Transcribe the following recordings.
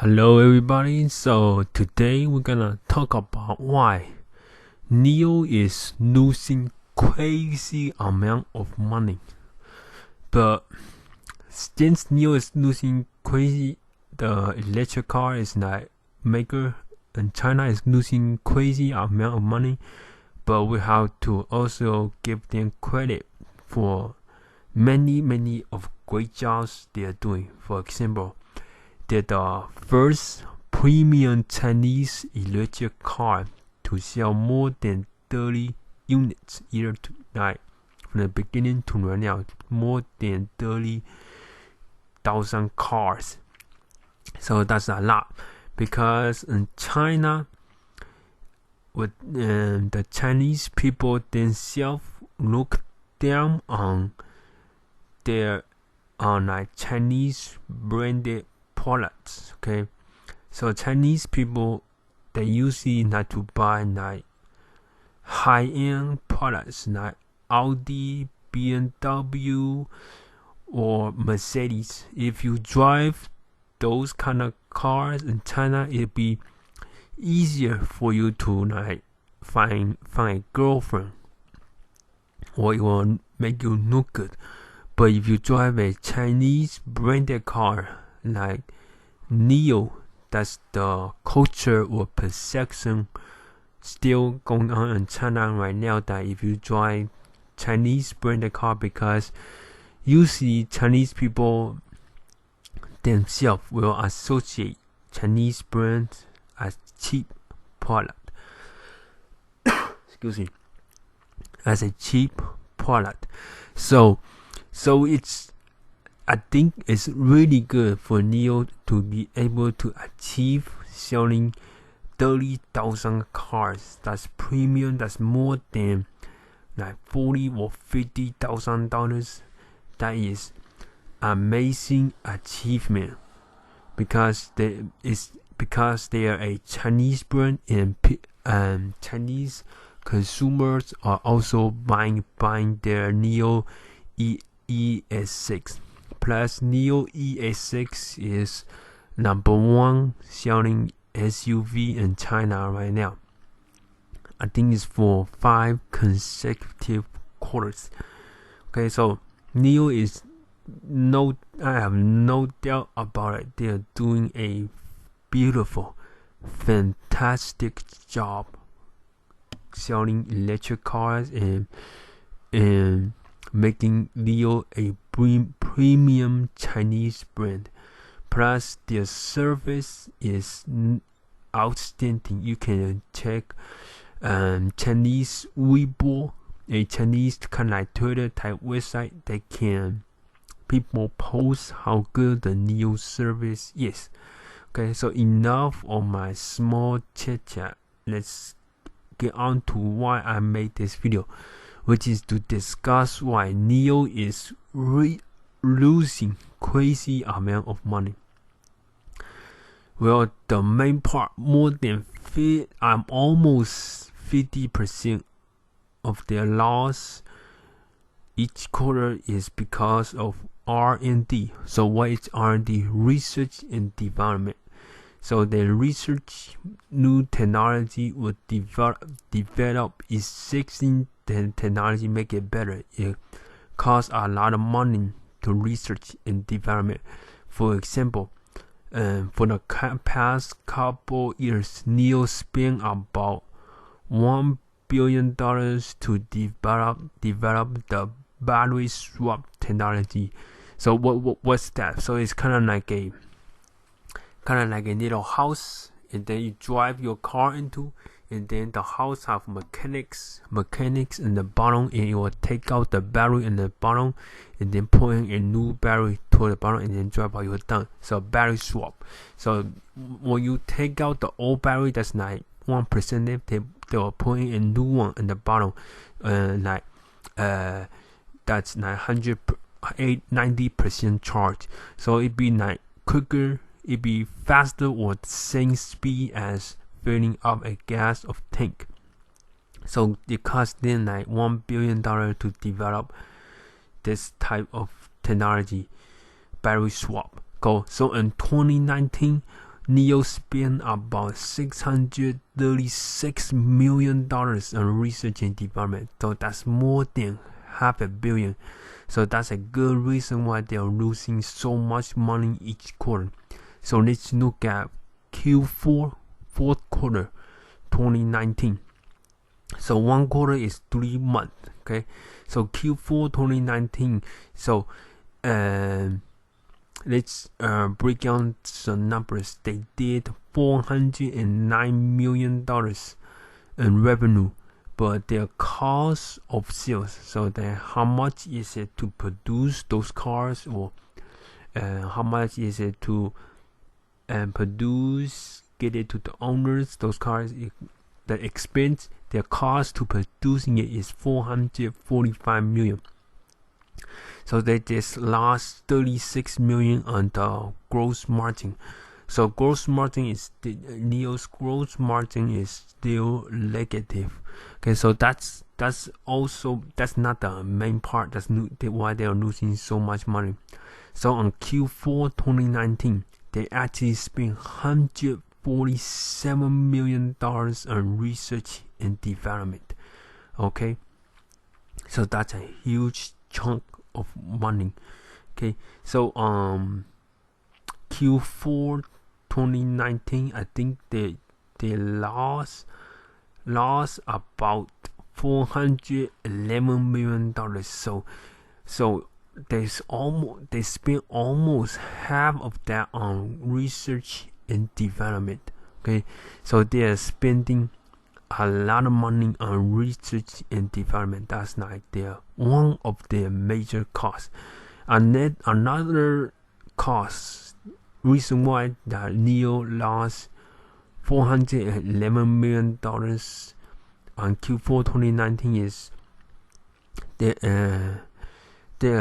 Hello everybody, so today we're gonna talk about why NIO is losing crazy amount of money. But since NIO is losing crazy, the electric car is like maker and China is losing crazy amount of money, but we have to also give them credit for many of great jobs they are doing. For example, they're the first premium Chinese electric car to sell more than 30 units year to night. From the beginning to right now, more than 30,000 cars. So that's a lot, because in China, with the Chinese people themselves look down on their like Chinese branded products. Okay, so Chinese people, they usually like to buy like high-end products like Audi, BMW, or Mercedes. If you drive those kind of cars in China, it'd be easier for you to like find a girlfriend, or it will make you look good. But if you drive a Chinese branded car like NIO, that's the culture or perception still going on in China right now, that if you drive Chinese branded car, because usually Chinese people themselves will associate Chinese brands as cheap product. Excuse me, as a cheap product. So I think it's really good for NIO to be able to achieve selling 30,000 cars. That's premium. That's more than like $40,000 or $50,000. That is amazing achievement, because they are a Chinese brand, and Chinese consumers are also buying their NIO ES6. Plus, NIO ES6 is #1 selling SUV in China right now. I think it's for 5 consecutive quarters. Okay, so NIO is I have no doubt about it. They are doing a beautiful, fantastic job selling electric cars and making NIO a premium Chinese brand. Plus, their service is outstanding. You can check Chinese Weibo, a Chinese kind of like Twitter type website that people post how good the NIO service is. Okay, so enough of my small chit chat. Let's get on to why I made this video, which is to discuss why NIO is losing crazy amount of money. Well, the main part, I'm almost 50% of their loss each quarter is because of R&D. So what is R&D? Research and development. So they research new technology, would develop existing technology, make it better. It costs a lot of money to research and development. For example, for the past couple years, NIO spent about $1 billion to develop the battery swap technology. So what's that? So it's kind of like a little house, and then you drive your car into, and then the house have mechanics in the bottom, and it will take out the battery in the bottom, and then put in a new battery to the bottom, and then drive out, you're done. So battery swap. So when you take out the old battery, that's like 1% left, they will put in a new one in the bottom, that's like 90% charge. So it'd be like quicker, it'd be faster or the same speed as filling up a gas of tank. So it cost them like $1 billion to develop this type of technology, battery swap. So in 2019, NIO spent about $636 million on research and development. So that's more than $500 million. So that's a good reason why they are losing so much money each quarter. So let's look at Q4, fourth quarter, 2019. So one quarter is 3 months. Okay, so Q4 2019. So let's break down some numbers. They did $409 million in revenue, but their cost of sales, so then how much is it to produce those cars, or how much is it to produce, get it to the owners, those cars, the expense, their cost to producing it is $445 million. So they just lost $36 million on the gross margin. So gross margin is NIO's gross margin is still negative. Okay, so that's not the main part. That's why they are losing so much money. So on Q4 2019, they actually spent $147 million on research and development. Okay, so that's a huge chunk of money. Okay, so Q4 2019, I think they lost about $411 million. So they spent almost half of that on research and development. Okay, so they are spending a lot of money on research and development. That's like one of their major costs. And then another cost, reason why that NIO lost $411 million on Q4 2019 is they are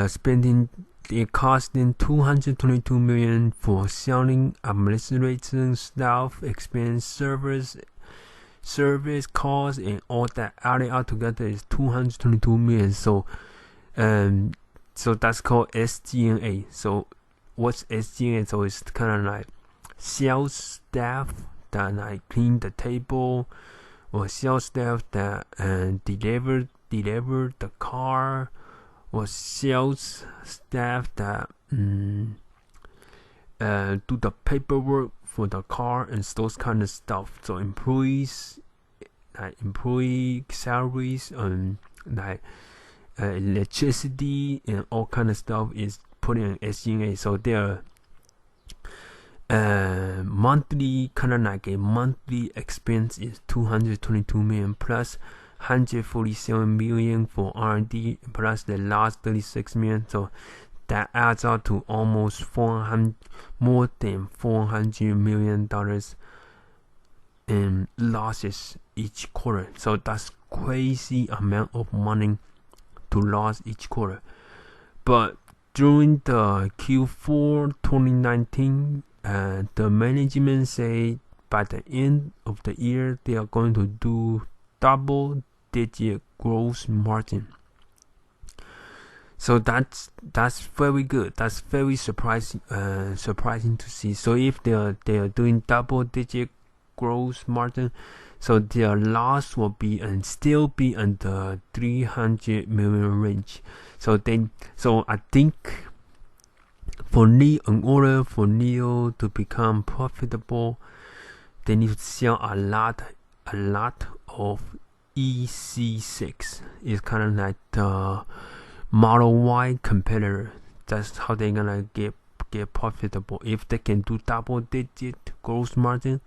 spending, they're costing $222 million for selling, administration, staff, expense, service costs, and all that added out together is $222 million. So that's called SG&A. So what's SG&A? So it's kind of like sales staff that like clean the table, or sales staff that deliver the car, or sales staff that do the paperwork for the car and those kind of stuff. So employees, employee salaries, and electricity and all kind of stuff is put in SG&A. So their monthly, kind of like a monthly expense is $222 million plus $147 million for R&D plus the last $36 million. So that adds up to almost more than $400 million in losses each quarter. So that's crazy amount of money to lose each quarter. But during the Q4 2019, the management say by the end of the year they are going to do double-digit gross margin. So that's very good. That's very surprising to see. So if they are doing double-digit gross margin, so their loss will be and still be in the $300 million range. So I think in order for NIO to become profitable, they need to sell a lot of EC6. It's kind of like the Model Y competitor. That's how they're gonna get profitable. If they can do double-digit gross margin,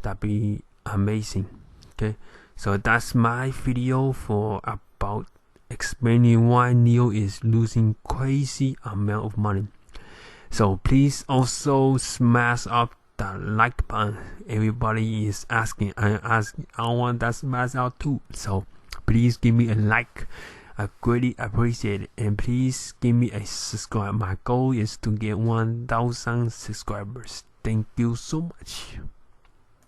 that'd be amazing. Okay, so that's my video for about explaining why NIO is losing crazy amount of money. So please also smash up the like button. Everybody is asking. I want that smash out too. So please give me a like. I greatly appreciate it. And please give me a subscribe. My goal is to get 1,000 subscribers. Thank you so much.